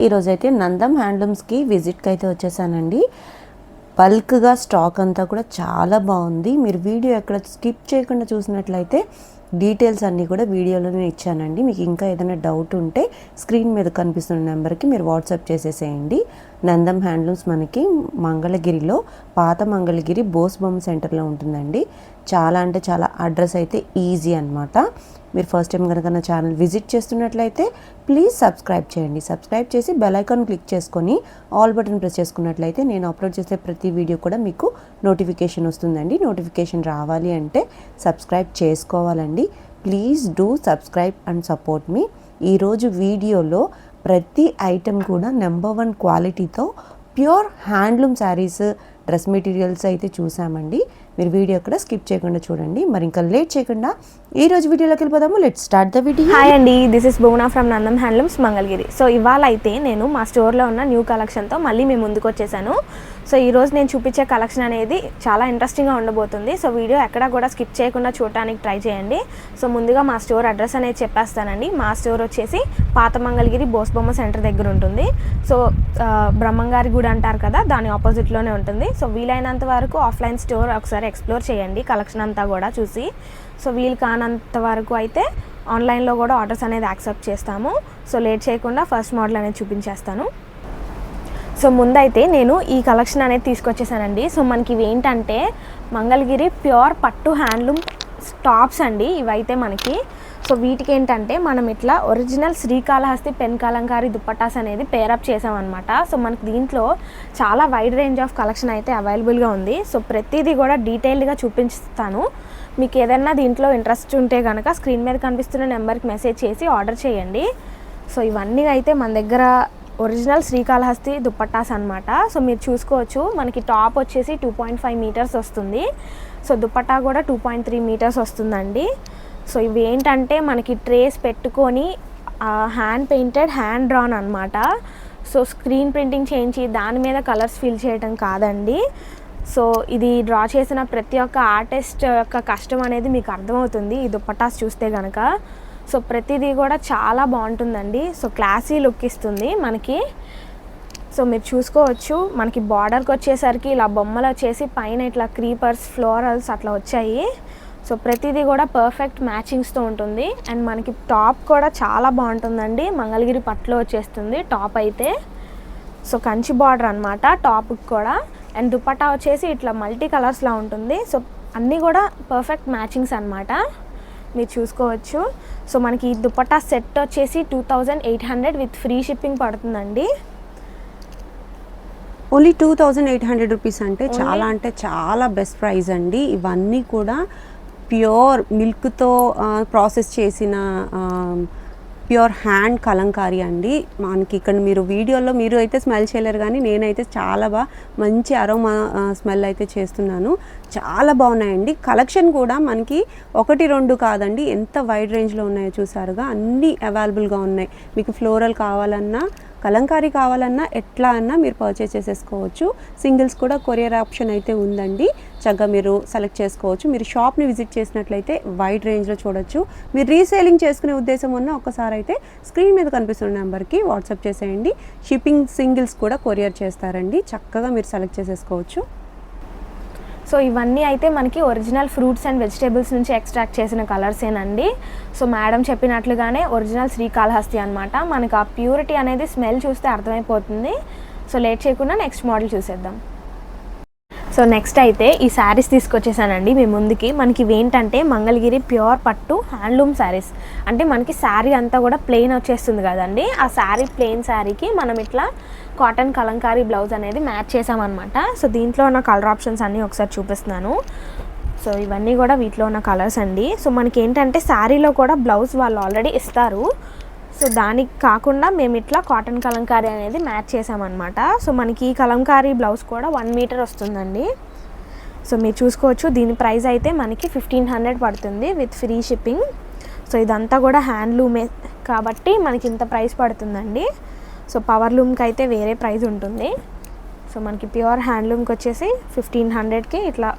ఈరోజైతే నందం హ్యాండ్లూమ్స్కి విజిట్కి అయితే వచ్చేసానండి. బల్క్గా స్టాక్ అంతా కూడా చాలా బాగుంది. మీరు వీడియో ఎక్కడ స్కిప్ చేయకుండా చూసినట్లయితే డీటెయిల్స్ అన్నీ కూడా వీడియోలోనే ఇచ్చానండి. మీకు ఇంకా ఏదైనా డౌట్ ఉంటే స్క్రీన్ మీద కనిపిస్తున్న నెంబర్కి మీరు వాట్సాప్ చేసేసేయండి. నందం హ్యాండ్లూమ్స్ మనకి మంగళగిరిలో, పాత మంగళగిరి బోస్ బొమ్మ సెంటర్లో ఉంటుందండి. చాలా అంటే చాలా అడ్రస్ అయితే ఈజీ అనమాట. మీరు ఫస్ట్ టైం కనుక నా ఛానల్ విజిట్ చేస్తున్నట్లయితే ప్లీజ్ సబ్స్క్రైబ్ చేయండి. సబ్స్క్రైబ్ చేసి బెల్ ఐకాన్ క్లిక్ చేసుకొని ఆల్ బటన్ ప్రెస్ చేసుకున్నట్లయితే నేను అప్లోడ్ చేసే ప్రతి వీడియో కూడా మీకు నోటిఫికేషన్ వస్తుందండి. నోటిఫికేషన్ రావాలి అంటే సబ్స్క్రైబ్ చేసుకోవాలండి. Please do subscribe and support me. ఈరోజు వీడియోలో ప్రతి ఐటెం కూడా నెంబర్ 1 క్వాలిటీతో pure handloom saris, dress materials అయితే చూసామండి. మీరు వీడియో కూడా స్కిప్ చేయకుండా చూడండి. మరి ఇంకా లేట్ చేయకుండా ఈ రోజు వీడియోలోకి వెళ్ళిపోదాము. Let's start the video. Hi అండి, this is Bhuvana from Nandam handlooms Mangalagiri. So ఇవాళ అయితే నేను మా స్టోర్లో ఉన్న న్యూ కలెక్షన్తో మళ్ళీ మేము ముందుకు వచ్చేసాను. సో ఈరోజు నేను చూపించే కలెక్షన్ అనేది చాలా ఇంట్రెస్టింగ్గా ఉండబోతుంది. సో వీడియో ఎక్కడా కూడా స్కిప్ చేయకుండా చూడటానికి ట్రై చేయండి. సో ముందుగా మా స్టోర్ అడ్రస్ అనేది చెప్పేస్తానండి. మా స్టోర్ వచ్చేసి పాత మంగళగిరి బోస్ బొమ్మ సెంటర్ దగ్గర ఉంటుంది. సో బ్రహ్మంగారి గుడి అంటారు కదా, దాని ఆపోజిట్లోనే ఉంటుంది. సో వీలైనంత వరకు ఆఫ్లైన్ స్టోర్ ఒకసారి ఎక్స్ప్లోర్ చేయండి, కలెక్షన్ అంతా కూడా చూసి. సో వీలు కానంత వరకు అయితే ఆన్లైన్లో కూడా ఆర్డర్స్ అనేది యాక్సెప్ట్ చేస్తాము. సో లేట్ చేయకుండా ఫస్ట్ మోడల్ అనేది చూపించేస్తాను. సో ముందైతే నేను ఈ కలెక్షన్ అనేది తీసుకొచ్చేసానండి. సో మనకి ఇవి ఏంటంటే మంగళగిరి ప్యూర్ పట్టు హ్యాండ్లూమ్ టాప్స్ అండి ఇవైతే మనకి. సో వీటికి ఏంటంటే మనం ఇట్లా ఒరిజినల్ శ్రీకాళహస్తి పెన్ కలంకారీ దుప్పటాస్ అనేది పేరప్ చేసామన్నమాట. సో మనకి దీంట్లో చాలా వైడ్ రేంజ్ ఆఫ్ కలెక్షన్ అయితే అవైలబుల్గా ఉంది. సో ప్రతిదీ కూడా డీటెయిల్డ్గా చూపిస్తాను. మీకు ఏదైనా దీంట్లో ఇంట్రెస్ట్ ఉంటే కనుక స్క్రీన్ మీద కనిపిస్తున్న నెంబర్కి మెసేజ్ చేసి ఆర్డర్ చేయండి. సో ఇవన్నీ అయితే మన దగ్గర ఒరిజినల్ శ్రీకాళహస్తి దుప్పట్టాస్ అనమాట. సో మీరు చూసుకోవచ్చు, మనకి టాప్ వచ్చేసి 2.5 మీటర్స్ వస్తుంది. సో దుప్పట్టా కూడా 2.3 మీటర్స్ వస్తుందండి. సో ఇవి ఏంటంటే మనకి ట్రేస్ పెట్టుకొని హ్యాండ్ పెయింటెడ్, హ్యాండ్ డ్రాన్ అనమాట. సో స్క్రీన్ ప్రింటింగ్ చేయించి దాని మీద కలర్స్ ఫిల్ చేయడం కాదండి. సో ఇది డ్రా చేసిన ప్రతి ఒక్క ఆర్టిస్ట్ యొక్క కష్టం అనేది మీకు అర్థమవుతుంది ఈ దుప్పటాస్ చూస్తే కనుక. సో ప్రతిదీ కూడా చాలా బాగుంటుందండి. సో క్లాసీ లుక్ ఇస్తుంది మనకి. సో మీరు చూసుకోవచ్చు, మనకి బార్డర్కి వచ్చేసరికి ఇలా బొమ్మలు వచ్చేసి పైన ఇట్లా క్రీపర్స్, ఫ్లోరల్స్ అట్లా వచ్చాయి. సో ప్రతిదీ కూడా పర్ఫెక్ట్ మ్యాచింగ్స్తో ఉంటుంది. అండ్ మనకి టాప్ కూడా చాలా బాగుంటుందండి, మంగళగిరి పట్టులో వచ్చేస్తుంది టాప్ అయితే. సో కంచి బార్డర్ అనమాట టాప్కి కూడా. అండ్ దుపట్టా వచ్చేసి ఇట్లా మల్టీ కలర్స్లా ఉంటుంది. సో అన్నీ కూడా పర్ఫెక్ట్ మ్యాచింగ్స్ అనమాట, మీరు చూసుకోవచ్చు. సో మనకి ఈ దుపట్టా సెట్ వచ్చేసి 2800 విత్ ఫ్రీ షిప్పింగ్ పడుతుందండి. ఓన్లీ 2800 రూపీస్ అంటే చాలా బెస్ట్ ప్రైస్ అండి. ఇవన్నీ కూడా ప్యూర్ మిల్క్తో ప్రాసెస్ చేసిన ప్యూర్ హ్యాండ్ కలంకారీ అండి. మనకి ఇక్కడ మీరు వీడియోలో మీరు అయితే స్మెల్ చేయలేరు, కానీ నేనైతే చాలా మంచి అరోమా స్మెల్ అయితే చేస్తున్నాను. చాలా బాగున్నాయండి. కలెక్షన్ కూడా మనకి 1-2 కాదండి, ఎంత వైడ్ రేంజ్లో ఉన్నాయో చూసారుగా. అన్నీ అవైలబుల్గా ఉన్నాయి. మీకు ఫ్లోరల్ కావాలన్నా, కలంకారీ కావాలన్నా, ఎట్లా అన్నా మీరు పర్చేస్ చేసేసుకోవచ్చు. సింగిల్స్ కూడా కొరియర్ ఆప్షన్ అయితే ఉందండి. చక్కగా మీరు సెలెక్ట్ చేసుకోవచ్చు. మీరు షాప్ని విజిట్ చేసినట్లయితే వైడ్ రేంజ్లో చూడొచ్చు. మీరు రీసేలింగ్ చేసుకునే ఉద్దేశం ఉన్న ఒక్కసారి అయితే స్క్రీన్ మీద కనిపిస్తున్న నెంబర్కి వాట్సాప్ చేసేయండి. షిప్పింగ్ సింగిల్స్ కూడా కొరియర్ చేస్తారండి. చక్కగా మీరు సెలెక్ట్ చేసేసుకోవచ్చు. సో ఇవన్నీ అయితే మనకి ఒరిజినల్ ఫ్రూట్స్ అండ్ వెజిటేబుల్స్ నుంచి ఎక్స్ట్రాక్ట్ చేసిన కలర్సేనండి. సో మేడం చెప్పినట్లుగానే ఒరిజినల్ శ్రీకాళహస్తి అనమాట. మనకు ఆ ప్యూరిటీ అనేది స్మెల్ చూస్తే అర్థమైపోతుంది. సో లేట్ చేయకుండా నెక్స్ట్ మోడల్ చూసేద్దాం. సో నెక్స్ట్ అయితే ఈ శారీస్ తీసుకొచ్చేసానండి మీ ముందుకి. మనకి ఇవేంటంటే మంగళగిరి ప్యూర్ పట్టు హ్యాండ్లూమ్ శారీస్. అంటే మనకి శారీ అంతా కూడా ప్లెయిన్ వచ్చేస్తుంది కదండి. ఆ శారీ ప్లెయిన్ శారీకి మనం ఇట్లా కాటన్ కలంకారీ బ్లౌజ్ అనేది మ్యాచ్ చేసామన్నమాట. సో దీంట్లో ఉన్న కలర్ ఆప్షన్స్ అన్నీ ఒకసారి చూపిస్తున్నాను. సో ఇవన్నీ కూడా వీటిలో ఉన్న కలర్స్ అండి. సో మనకి ఏంటంటే శారీలో కూడా బ్లౌజ్ వాళ్ళు ఆల్రెడీ ఇస్తారు. సో దానికి కాకుండా మేము ఇట్లా కాటన్ కలంకారీ అనేది మ్యాచ్ చేసామన్నమాట. సో మనకి ఈ కలంకారీ బ్లౌజ్ కూడా 1 మీటర్ వస్తుందండి. సో మీరు చూసుకోవచ్చు, దీని ప్రైస్ అయితే మనకి 1500 పడుతుంది విత్ ఫ్రీ షిప్పింగ్. సో ఇదంతా కూడా హ్యాండ్లూమే కాబట్టి మనకి ఇంత ప్రైస్ పడుతుందండి. సో పవర్ లూమ్కి అయితే వేరే ప్రైస్ ఉంటుంది. సో మనకి ప్యూర్ హ్యాండ్లూమ్కి వచ్చేసి 1500కి ఇట్లా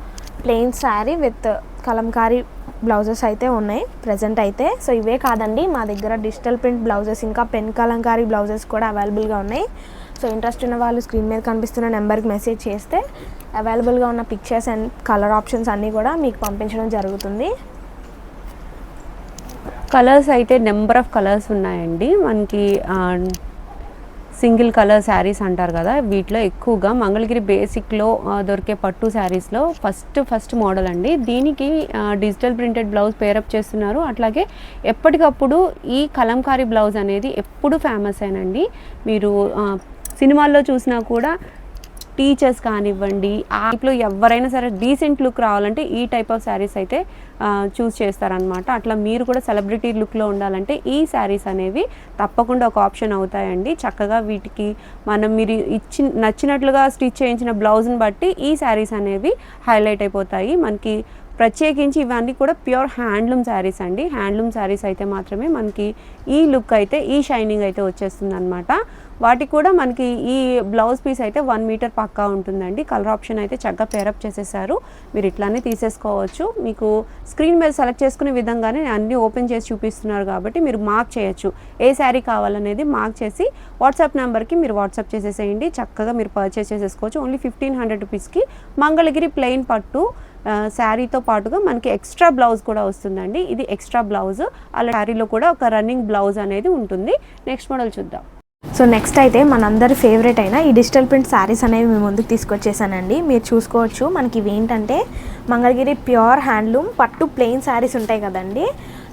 plain sari with Kalamkari blouses అయితే ఉన్నాయి ప్రజెంట్ అయితే. సో ఇవే కాదండి, మా దగ్గర డిజిటల్ ప్రింట్ బ్లౌజెస్ ఇంకా పెన్ కలంకారీ బ్లౌజెస్ కూడా అవైలబుల్గా ఉన్నాయి. సో ఇంట్రెస్ట్ ఉన్న వాళ్ళు స్క్రీన్ మీద కనిపిస్తున్న నెంబర్కి మెసేజ్ చేస్తే అవైలబుల్గా ఉన్న పిక్చర్స్ అండ్ కలర్ ఆప్షన్స్ అన్నీ కూడా మీకు పంపించడం జరుగుతుంది. కలర్స్ అయితే నెంబర్ ఆఫ్ కలర్స్ ఉన్నాయండి. మనకి సింగిల్ కలర్ శారీస్ అంటారు కదా, వీటిలో ఎక్కువగా మంగళగిరి బేసిక్లో దొరికే పట్టు శారీస్లో ఫస్ట్ మోడల్ అండి. దీనికి డిజిటల్ ప్రింటెడ్ బ్లౌజ్ పేరప్ చేస్తున్నారు. అట్లాగే ఎప్పటికప్పుడు ఈ కలంకారీ బ్లౌజ్ అనేది ఎప్పుడు ఫేమస్ అయినండి. మీరు సినిమాల్లో చూసినా కూడా టీచర్స్ కానివ్వండి, ఆ టైప్లో ఎవరైనా సరే డీసెంట్ లుక్ రావాలంటే ఈ టైప్ ఆఫ్ శారీస్ అయితే చూస్ చేస్తారనమాట. అట్లా మీరు కూడా సెలబ్రిటీ లుక్లో ఉండాలంటే ఈ శారీస్ అనేవి తప్పకుండా ఒక ఆప్షన్ అవుతాయండి. చక్కగా వీటికి మీరు నచ్చినట్లుగా స్టిచ్ చేయించిన బ్లౌజ్ని బట్టి ఈ శారీస్ అనేవి హైలైట్ అయిపోతాయి. మనకి ప్రత్యేకించి ఇవన్నీ కూడా ప్యూర్ హ్యాండ్లూమ్ శారీస్ అండి. హ్యాండ్లూమ్ శారీస్ అయితే మాత్రమే మనకి ఈ లుక్ అయితే, ఈ షైనింగ్ అయితే వచ్చేస్తుంది అనమాట. వాటికి కూడా మనకి ఈ బ్లౌజ్ పీస్ అయితే 1 మీటర్ పక్కా ఉంటుందండి. కలర్ ఆప్షన్ అయితే చక్కగా పేరప్ చేసేసారు. మీరు ఇట్లానే తీసేసుకోవచ్చు. మీకు స్క్రీన్ మీద సెలెక్ట్ చేసుకునే విధంగానే అన్నీ ఓపెన్ చేసి చూపిస్తున్నారు కాబట్టి మీరు మార్క్ చేయొచ్చు. ఏ శారీ కావాలనేది మార్క్ చేసి వాట్సాప్ నెంబర్కి మీరు వాట్సాప్ చేసేసేయండి. చక్కగా మీరు పర్చేస్ చేసేసుకోవచ్చు. ఓన్లీ 1500 రూపీస్కి మంగళగిరి ప్లెయిన్ పట్టు శారీతో పాటుగా మనకి ఎక్స్ట్రా బ్లౌజ్ కూడా వస్తుందండి. ఇది ఎక్స్ట్రా బ్లౌజ్. అలా శారీలో కూడా ఒక రన్నింగ్ బ్లౌజ్ అనేది ఉంటుంది. నెక్స్ట్ మోడల్ చూద్దాం. సో నెక్స్ట్ అయితే మనందరి ఫేవరెట్ అయిన ఈ డిజిటల్ ప్రింట్ శారీస్ అనేవి మేము ముందుకు తీసుకొచ్చేసానండి. మీరు చూసుకోవచ్చు, మనకి ఇవి ఏంటంటే మంగళగిరి ప్యూర్ హ్యాండ్లూమ్ పట్టు ప్లెయిన్ శారీస్ ఉంటాయి కదండి.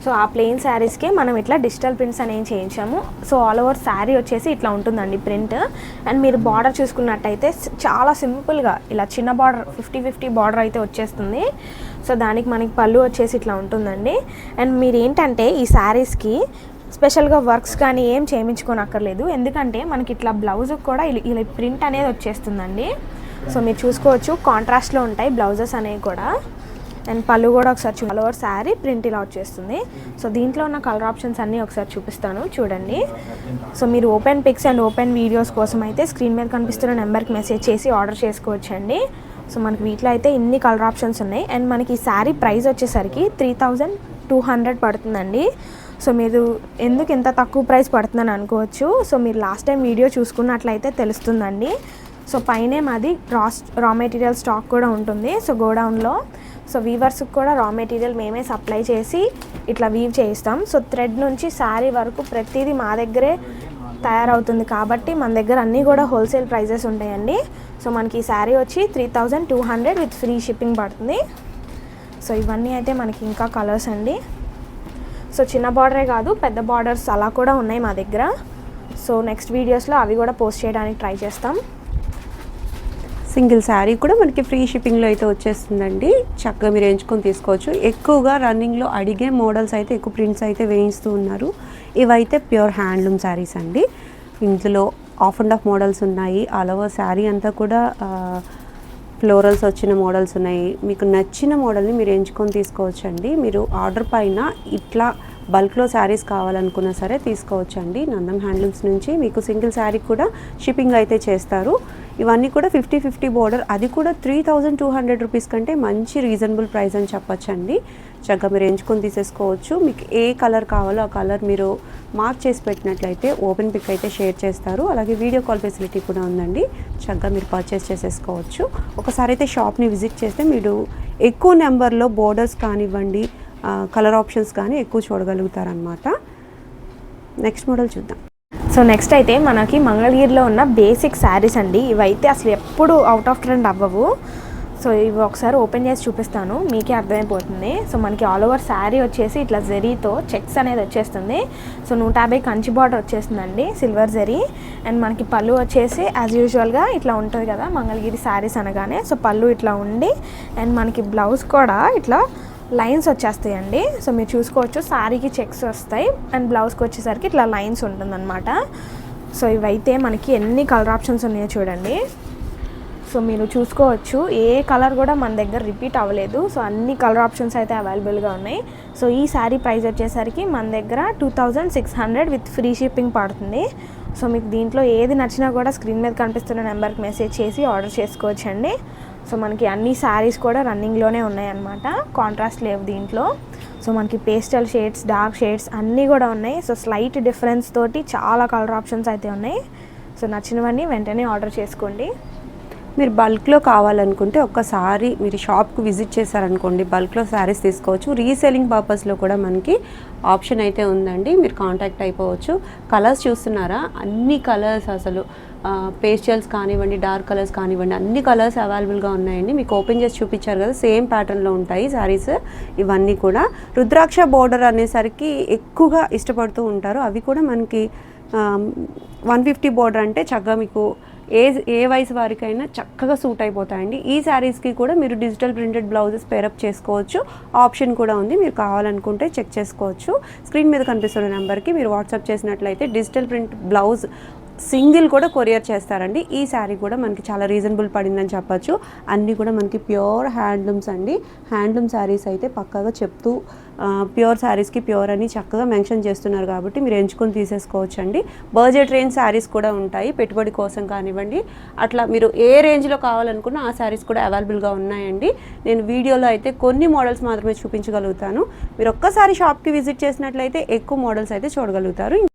సో ఆ ప్లెయిన్ శారీస్కి మనం ఇట్లా డిజిటల్ ప్రింట్స్ అనేవి చేయించాము. సో ఆల్ ఓవర్ శారీ వచ్చేసి ఇట్లా ఉంటుందండి ప్రింట్. అండ్ మీరు బార్డర్ చూసుకున్నట్టయితే చాలా సింపుల్గా ఇలా చిన్న బార్డర్ 50-50 బార్డర్ అయితే వచ్చేస్తుంది. సో దానికి మనకి పళ్ళు వచ్చేసి ఇట్లా ఉంటుందండి. అండ్ మీరు ఏంటంటే ఈ శారీస్కి స్పెషల్గా వర్క్స్ కానీ ఏం చేయించుకోనక్కర్లేదు. ఎందుకంటే మనకి ఇట్లా బ్లౌజ్కి కూడా ఇలా ప్రింట్ అనేది వచ్చేస్తుందండి. సో మీరు చూసుకోవచ్చు, కాంట్రాస్ట్లో ఉంటాయి బ్లౌజెస్ అనేవి కూడా. అండ్ పళ్ళు కూడా ఒకసారి ఆల్ ఓవర్ శారీ ప్రింట్ ఇలా వచ్చేస్తుంది. సో దీంట్లో ఉన్న కలర్ ఆప్షన్స్ అన్నీ ఒకసారి చూపిస్తాను చూడండి. సో మీరు open pics and open videos కోసం అయితే స్క్రీన్ మీద కనిపిస్తున్న నెంబర్కి మెసేజ్ చేసి ఆర్డర్ చేసుకోవచ్చండి. సో మనకి వీటిలో అయితే ఇన్ని కలర్ ఆప్షన్స్ ఉన్నాయి. అండ్ మనకి ఈ శారీ ప్రైస్ వచ్చేసరికి 3200 పడుతుందండి. సో మీరు ఎందుకు ఇంత తక్కువ ప్రైస్ పడుతుందని అనుకోవచ్చు. సో మీరు లాస్ట్ టైం వీడియో చూసుకున్నట్లయితే తెలుస్తుందండి. సో పైనే మాది రా మెటీరియల్ స్టాక్ కూడా ఉంటుంది. సో గోడౌన్లో సో వీవర్స్కి కూడా రా మెటీరియల్ మేమే సప్లై చేసి ఇట్లా వీవ్ చేయిస్తాం. సో థ్రెడ్ నుంచి శారీ వరకు ప్రతిదీ మా దగ్గరే తయారవుతుంది కాబట్టి మన దగ్గర అన్నీ కూడా హోల్సేల్ ప్రైజెస్ ఉంటాయండి. సో మనకి ఈ శారీ వచ్చి 3200 విత్ ఫ్రీ షిప్పింగ్ పడుతుంది. సో ఇవన్నీ అయితే మనకి ఇంకా కలర్స్ అండి. సో చిన్న బార్డరే కాదు, పెద్ద బార్డర్స్ అలా కూడా ఉన్నాయి మా దగ్గర. సో నెక్స్ట్ వీడియోస్లో అవి కూడా పోస్ట్ చేయడానికి ట్రై చేస్తాం. సింగిల్ శారీ కూడా మనకి ఫ్రీ షిప్పింగ్లో అయితే వచ్చేస్తుందండి. చక్కగా మీరు ఎంచుకొని తీసుకోవచ్చు. ఎక్కువగా రన్నింగ్లో అడిగే మోడల్స్ అయితే ఎక్కువ ప్రింట్స్ అయితే వేయిస్తూ ఉన్నారు. ఇవైతే ప్యూర్ హ్యాండ్లూమ్ శారీస్ అండి. ఇందులో ఆఫ్ అండ్ ఆఫ్ మోడల్స్ ఉన్నాయి. ఆల్ ఓవర్ శారీ అంతా కూడా ఫ్లోరల్స్ వచ్చిన మోడల్స్ ఉన్నాయి. మీకు నచ్చిన మోడల్ని మీరు ఎంచుకొని తీసుకోవచ్చండి. మీరు ఆర్డర్ పైన ఇట్లా బల్క్లో శారీస్ కావాలనుకున్నా సరే తీసుకోవచ్చండి. నందం హ్యాండ్లూమ్స్ నుంచి మీకు సింగిల్ శారీ కూడా షిప్పింగ్ అయితే చేస్తారు. ఇవన్నీ కూడా 50-50 బోర్డర్, అది కూడా 3200 రూపీస్ కంటే మంచి రీజనబుల్ ప్రైస్ అని చెప్పొచ్చండి. చక్కగా మీరు ఎంచుకొని తీసేసుకోవచ్చు. మీకు ఏ కలర్ కావాలో ఆ కలర్ మీరు మార్క్ చేసి పెట్టినట్లయితే ఓపెన్ పిక్ అయితే షేర్ చేస్తారు. అలాగే వీడియో కాల్ ఫెసిలిటీ కూడా ఉందండి. చక్కగా మీరు పర్చేస్ చేసేసుకోవచ్చు. ఒకసారి అయితే షాప్ని విజిట్ చేస్తే మీరు ఎక్కువ నెంబర్లో బోర్డర్స్ కానివ్వండి, కలర్ ఆప్షన్స్ కానీ ఎక్కువ చూడగలుగుతారనమాట. నెక్స్ట్ మోడల్ చూద్దాం. సో నెక్స్ట్ అయితే మనకి మంగళగిరిలో ఉన్న బేసిక్ శారీస్ అండి. ఇవైతే అసలు ఎప్పుడు అవుట్ ఆఫ్ ట్రెండ్ అవ్వవు. సో ఇవి ఒకసారి ఓపెన్ చేసి చూపిస్తాను, మీకే అర్థమైపోతుంది. సో మనకి ఆల్ ఓవర్ శారీ వచ్చేసి ఇట్లా జరీతో చెక్స్ అనేది వచ్చేస్తుంది. సో 150 కంచి బార్డర్ వచ్చేస్తుందండి, సిల్వర్ జరీ. అండ్ మనకి పళ్ళు వచ్చేసి యాజ్ యూజువల్గా ఇట్లా ఉంటుంది కదా మంగళగిరి శారీస్ అనగానే. సో పళ్ళు ఇట్లా ఉండి అండ్ మనకి బ్లౌజ్ కూడా ఇట్లా లైన్స్ వచ్చేస్తాయండి. సో మీరు చూసుకోవచ్చు, శారీకి చెక్స్ వస్తాయి అండ్ బ్లౌజ్కి వచ్చేసరికి ఇట్లా లైన్స్ ఉంటుందన్నమాట. సో ఇవైతే మనకి ఎన్ని కలర్ ఆప్షన్స్ ఉన్నాయో చూడండి. సో మీరు చూసుకోవచ్చు, ఏ కలర్ కూడా మన దగ్గర రిపీట్ అవ్వలేదు. సో అన్ని కలర్ ఆప్షన్స్ అయితే అవైలబుల్గా ఉన్నాయి. సో ఈ శారీ ప్రైస్ వచ్చేసరికి మన దగ్గర 2600 విత్ ఫ్రీ షిప్పింగ్ పడుతుంది. సో మీకు దీంట్లో ఏది నచ్చినా కూడా స్క్రీన్ మీద కనిపిస్తున్న నెంబర్కి మెసేజ్ చేసి ఆర్డర్ చేసుకోవచ్చండి. సో మనకి అన్ని శారీస్ కూడా రన్నింగ్లోనే ఉన్నాయన్నమాట, కాంట్రాస్ట్ లేవు దీంట్లో. సో మనకి పేస్టల్ షేడ్స్, డార్క్ షేడ్స్ అన్నీ కూడా ఉన్నాయి. సో స్లైట్ డిఫరెన్స్ తోటి చాలా కలర్ ఆప్షన్స్ అయితే ఉన్నాయి. సో నచ్చినవన్నీ వెంటనే ఆర్డర్ చేసుకోండి. మీరు బల్క్లో కావాలనుకుంటే ఒక్కసారి మీరు షాప్కి విజిట్ చేశారనుకోండి, బల్క్లో శారీస్ తీసుకోవచ్చు. రీసేలింగ్ పర్పస్లో కూడా మనకి ఆప్షన్ అయితే ఉందండి, మీరు కాంటాక్ట్ అయిపోవచ్చు. కలర్స్ చూస్తున్నారా, అన్ని కలర్స్ అసలు పేస్టల్స్ కానివ్వండి, డార్క్ కలర్స్ కానివ్వండి, అన్ని కలర్స్ అవైలబుల్గా ఉన్నాయండి. మీకు ఓపెన్ చేసి చూపించారు కదా, సేమ్ ప్యాటర్న్లో ఉంటాయి శారీస్ ఇవన్నీ కూడా. రుద్రాక్ష బోర్డర్ అనేసరికి ఎక్కువగా ఇష్టపడుతూ ఉంటారు. అవి కూడా మనకి 150 బోర్డర్ అంటే చక్కగా మీకు ఏ వయసు వారికైనా చక్కగా సూట్ అయిపోతాయండి. ఈ శారీస్కి కూడా మీరు డిజిటల్ ప్రింటెడ్ బ్లౌజెస్ పేరప్ చేసుకోవచ్చు, ఆప్షన్ కూడా ఉంది. మీరు కావాలనుకుంటే చెక్ చేసుకోవచ్చు. స్క్రీన్ మీద కనిపిస్తున్న నెంబర్కి మీరు వాట్సాప్ చేసినట్లయితే డిజిటల్ ప్రింట్ బ్లౌజ్ సింగిల్ కూడా కొరియర్ చేస్తారండి. ఈ శారీ కూడా మనకి చాలా రీజనబుల్ పడిందని చెప్పచ్చు. అన్నీ కూడా మనకి ప్యూర్ హ్యాండ్లూమ్స్ అండి. హ్యాండ్లూమ్ శారీస్ అయితే పక్కాగా చెప్తూ ప్యూర్ శారీస్కి ప్యూర్ అని చక్కగా మెన్షన్ చేస్తున్నారు కాబట్టి మీరు ఎంచుకొని తీసేసుకోవచ్చు అండి. బడ్జెట్ రేంజ్ శారీస్ కూడా ఉంటాయి, పెట్టుబడి కోసం కానివ్వండి, అట్లా మీరు ఏ రేంజ్లో కావాలనుకున్నా ఆ శారీస్ కూడా అవైలబుల్గా ఉన్నాయండి. నేను వీడియోలో అయితే కొన్ని మోడల్స్ మాత్రమే చూపించగలుగుతాను. మీరు ఒక్కసారి షాప్కి విజిట్ చేసినట్లయితే ఎక్కువ మోడల్స్ అయితే చూడగలుగుతారు.